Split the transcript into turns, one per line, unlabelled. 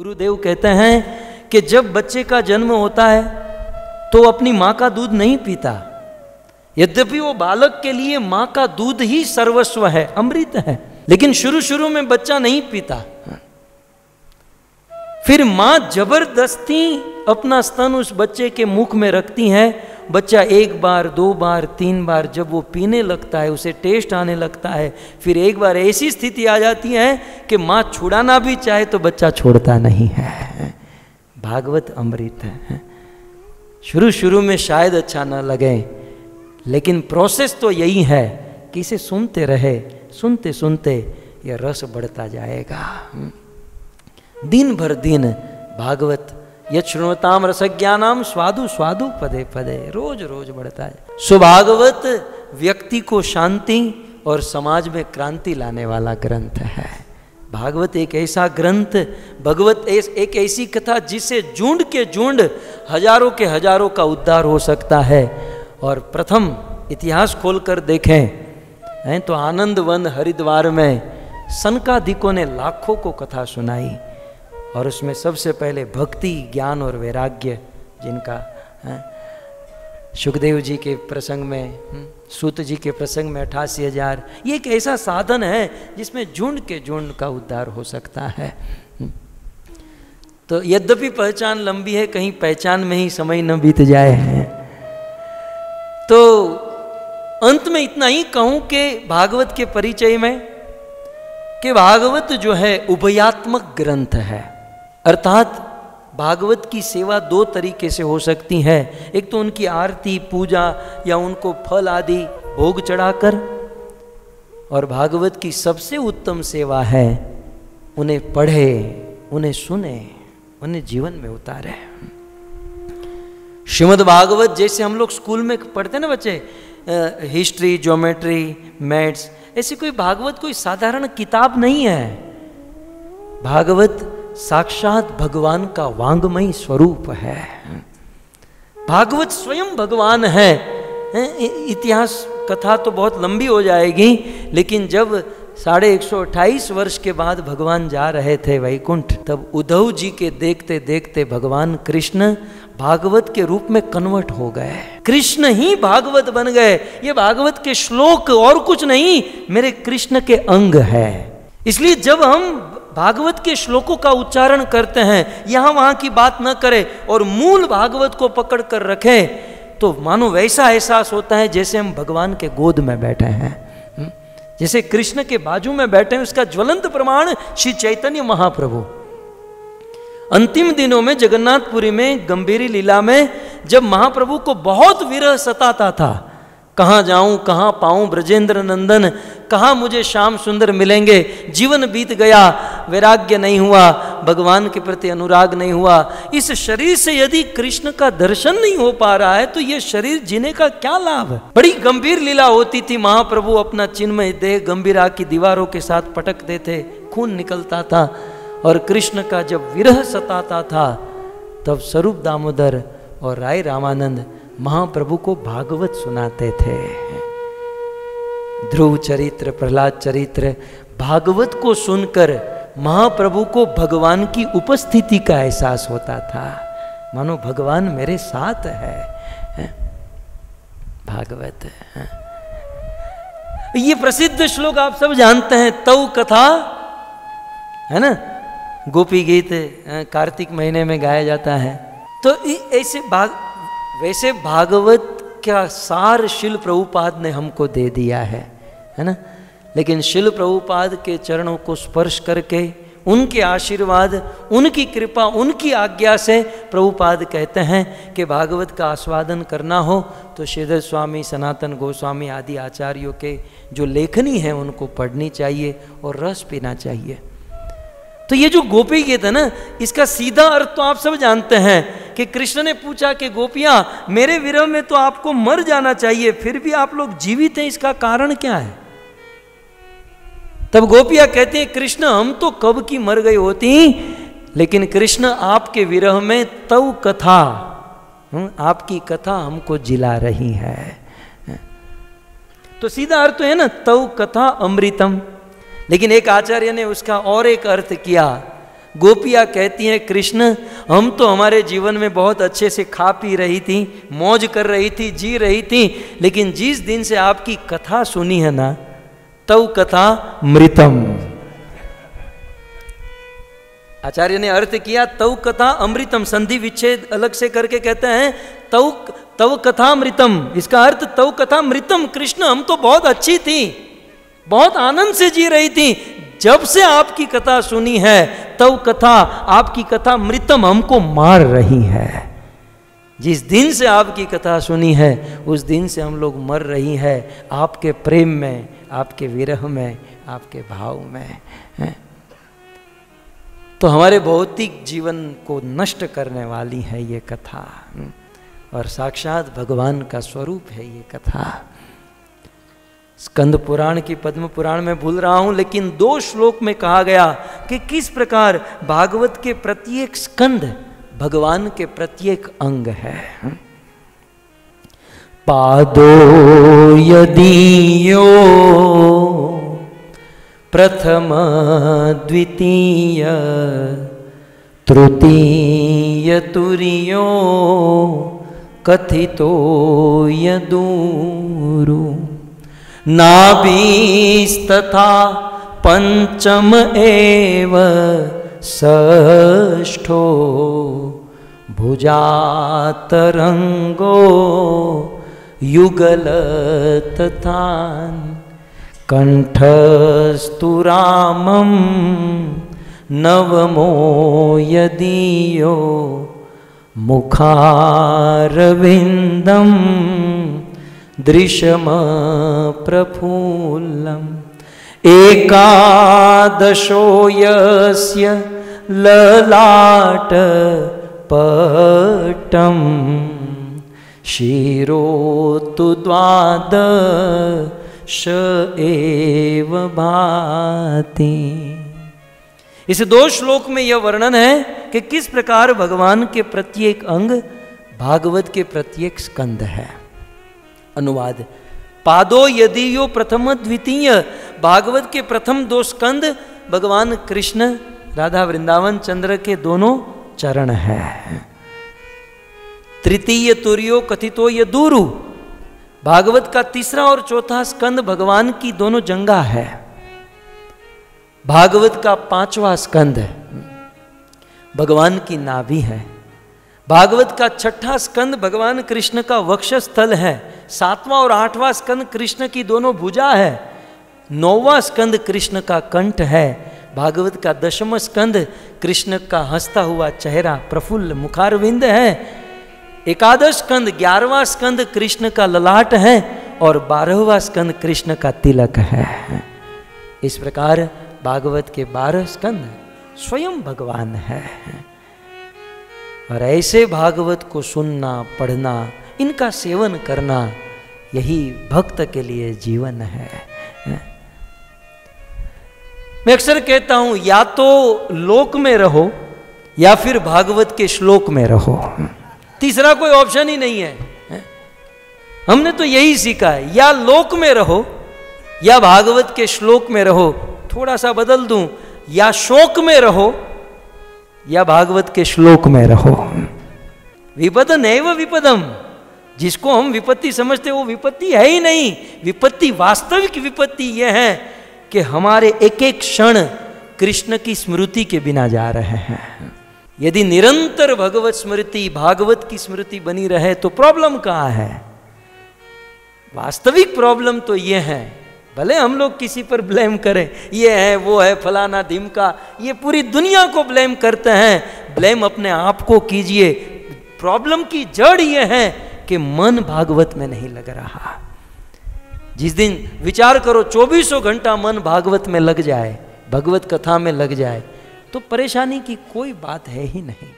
गुरुदेव कहते हैं कि जब बच्चे का जन्म होता है तो अपनी माँ का दूध नहीं पीता, यद्यपि वो बालक के लिए माँ का दूध ही सर्वस्व है, अमृत है, लेकिन शुरू शुरू में बच्चा नहीं पीता। फिर माँ जबरदस्ती अपना स्तन उस बच्चे के मुख में रखती है। बच्चा एक बार, दो बार, तीन बार जब वो पीने लगता है, उसे टेस्ट आने लगता है, फिर एक बार ऐसी स्थिति आ जाती है कि माँ छुड़ाना भी चाहे तो बच्चा छोड़ता नहीं है। भागवत अमृत है। शुरू शुरू में शायद अच्छा ना लगे, लेकिन प्रोसेस तो यही है कि इसे सुनते रहे, सुनते सुनते यह रस बढ़ता जाएगा। दिन भर दिन भागवत यत् शृण्वताम रसज्ञानाम स्वादु स्वादु पदे पदे, रोज रोज बढ़ता है। सुभागवत व्यक्ति को शांति और समाज में क्रांति लाने वाला ग्रंथ है। भागवत एक ऐसा ग्रंथ, भगवत एक ऐसी कथा जिसे झुंड के झुंड, हजारों के हजारों का उद्धार हो सकता है। और प्रथम इतिहास खोलकर देखें तो आनंद वन हरिद्वार में सनकादिकों ने लाखों को कथा सुनाई, और उसमें सबसे पहले भक्ति, ज्ञान और वैराग्य जिनका सुखदेव जी के प्रसंग में, सूत जी के प्रसंग में 88,000, ये एक ऐसा साधन है जिसमें झुंड के झुंड का उद्धार हो सकता है। तो यद्यपि पहचान लंबी है, कहीं पहचान में ही समय न बीत जाए। तो अंत में इतना ही कहूं कि भागवत के परिचय में कि भागवत जो है उभयात्मक ग्रंथ है, अर्थात भागवत की सेवा दो तरीके से हो सकती है। एक तो उनकी आरती, पूजा या उनको फल आदि भोग चढ़ाकर, और भागवत की सबसे उत्तम सेवा है उन्हें पढ़े, उन्हें सुने, उन्हें जीवन में उतारे। श्रीमद् भागवत जैसे हम लोग स्कूल में पढ़ते हैं ना बच्चे, हिस्ट्री, ज्योमेट्री, मैथ्स, ऐसी कोई भागवत कोई साधारण किताब नहीं है। भागवत साक्षात भगवान का वांगमयी स्वरूप है। भागवत स्वयं भगवान है। इतिहास कथा तो बहुत लंबी हो जाएगी, लेकिन जब 128 वर्ष के बाद भगवान जा रहे थे वैकुंठ, तब उद्धव जी के देखते देखते भगवान कृष्ण भागवत के रूप में कन्वर्ट हो गए। कृष्ण ही भागवत बन गए। ये भागवत के श्लोक और कुछ नहीं, मेरे कृष्ण के अंग है। इसलिए जब हम भागवत के श्लोकों का उच्चारण करते हैं, यहां वहां की बात न करें और मूल भागवत को पकड़ कर रखें, तो मानो वैसा एहसास होता है जैसे हम भगवान के गोद में बैठे हैं, जैसे कृष्ण के बाजू में बैठे हैं। उसका ज्वलंत प्रमाण श्री चैतन्य महाप्रभु। अंतिम दिनों में जगन्नाथपुरी में गंभीरी लीला में जब महाप्रभु को बहुत विरह सताता था, कहाँ जाऊं, कहाँ पाऊं ब्रजेंद्र नंदन, कहाँ मुझे श्याम सुंदर मिलेंगे, जीवन बीत गया, वैराग्य नहीं हुआ, भगवान के प्रति अनुराग नहीं हुआ, इस शरीर से यदि कृष्ण का दर्शन नहीं हो पा रहा है तो ये शरीर जीने का क्या लाभ है। बड़ी गंभीर लीला होती थी। महाप्रभु अपना चिन्मय देह गंभीरा की दीवारों के साथ पटकते थे, खून निकलता था, और कृष्ण का जब विरह सताता था तब स्वरूप दामोदर और राय रामानंद महाप्रभु को भागवत सुनाते थे। ध्रुव चरित्र, प्रहलाद चरित्र, भागवत को सुनकर महाप्रभु को भगवान की उपस्थिति का एहसास होता था, मानो भगवान मेरे साथ है। भागवत ये प्रसिद्ध श्लोक आप सब जानते हैं, तौ कथा है ना, गोपी गीत कार्तिक महीने में गाया जाता है। तो ऐसे वैसे भागवत का सार शिल प्रभुपाद ने हमको दे दिया है ना, लेकिन शिल प्रभुपाद के चरणों को स्पर्श करके, उनके आशीर्वाद, उनकी कृपा, उनकी आज्ञा से प्रभुपाद कहते हैं कि भागवत का आस्वादन करना हो तो श्रीधर स्वामी, सनातन गोस्वामी आदि आचार्यों के जो लेखनी है उनको पढ़नी चाहिए और रस पीना चाहिए। तो ये जो गोपी गीत है ना, इसका सीधा अर्थ तो आप सब जानते हैं कि कृष्ण ने पूछा कि गोपियां, मेरे विरह में तो आपको मर जाना चाहिए, फिर भी आप लोग जीवित हैं, इसका कारण क्या है? तब गोपियां कहती हैं, कृष्ण हम तो कब की मर गई होती, लेकिन कृष्ण आपके विरह में तव कथा, आपकी कथा हमको जिला रही है। तो सीधा अर्थ तो है ना, तव कथा अमृतम। लेकिन एक आचार्य ने उसका और एक अर्थ किया, गोपियाँ कहती हैं कृष्ण हम तो हमारे जीवन में बहुत अच्छे से खा पी रही थी, मौज कर रही थी, जी रही थी, लेकिन जिस दिन से आपकी कथा सुनी है ना, तव कथा मृतम। आचार्य ने अर्थ किया तव कथा अमृतम, संधि विच्छेद अलग से करके कहते हैं तव कथा मृतम। इसका अर्थ तव कथा मृतम, कृष्ण हम तो बहुत अच्छी थी, बहुत आनंद से जी रही थी, जब से आपकी कथा सुनी है तव कथा, आपकी कथा मृतम, हमको मार रही है। जिस दिन से आपकी कथा सुनी है उस दिन से हम लोग मर रही है, आपके प्रेम में, आपके विरह में, आपके भाव में है। तो हमारे भौतिक जीवन को नष्ट करने वाली है ये कथा, और साक्षात भगवान का स्वरूप है ये कथा। स्कंद पुराण की पद्म पुराण में भूल रहा हूं, लेकिन 2 श्लोक में कहा गया कि किस प्रकार भागवत के प्रत्येक स्कंद भगवान के प्रत्येक अंग है। पादो यदीयो प्रथम द्वितीय तृतीय तुर्यो कथितो यदूरु नाभिस्तथा पंचम एव षष्ठो भुजातरंगो युगल तथान कंठस्तु रामं नवमो यदीयो मुखारविंदम दृशम प्रफुल्लम एकादशो यस्य ललाट पट्टम शिरो तु द्वादश एव भाति। इस 2 श्लोक में यह वर्णन है कि किस प्रकार भगवान के प्रत्येक अंग भागवत के प्रत्येक स्कंद है। अनुवाद, पादो यदीयो प्रथम द्वितीय, भागवत के प्रथम 2 स्कंद भगवान कृष्ण राधा वृंदावन चंद्र के दोनों चरण है। तृतीय तुर्यो कथितो यदूरु, भागवत का 3रा और 4था स्कंद भगवान की दोनों जंगा है। भागवत का 5वां स्कंद भगवान की नाभि है। भागवत का 6ठा स्कंद भगवान कृष्ण का वक्षस्थल है। 7वां और 8वां स्कंद कृष्ण की दोनों भुजा है। 9वां स्कंद कृष्ण का कंठ है। भागवत का 10वां स्कंद कृष्ण का हंसता हुआ चेहरा प्रफुल्ल मुखारविंद है। एकादश स्कंद 11वां स्कंद कृष्ण का ललाट है और 12वां स्कंद कृष्ण का तिलक है। इस प्रकार भागवत के 12 स्कंद स्वयं भगवान है। और ऐसे भागवत को सुनना, पढ़ना, इनका सेवन करना, यही भक्त के लिए जीवन है। मैं अक्सर कहता हूं या तो लोक में रहो या फिर भागवत के श्लोक में रहो, तीसरा कोई ऑप्शन ही नहीं है। हमने तो यही सीखा है, या लोक में रहो या भागवत के श्लोक में रहो। थोड़ा सा बदल दूं, या शोक में रहो या भागवत के श्लोक में रहो। विपद नैव विपदम, जिसको हम विपत्ति समझते वो विपत्ति है ही नहीं। विपत्ति, वास्तविक विपत्ति यह है कि हमारे एक एक क्षण कृष्ण की स्मृति के बिना जा रहे हैं। यदि निरंतर भगवत स्मृति, भागवत की स्मृति बनी रहे तो प्रॉब्लम कहाँ है? वास्तविक प्रॉब्लम तो ये है, भले हम लोग किसी पर ब्लेम करें, ये है वो है फलाना ढिमका, ये पूरी दुनिया को ब्लेम करते हैं, ब्लेम अपने आप को कीजिए। प्रॉब्लम की जड़ ये है कि मन भागवत में नहीं लग रहा। जिस दिन विचार करो 2400 घंटा मन भागवत में लग जाए, भगवत कथा में लग जाए, तो परेशानी की कोई बात है ही नहीं।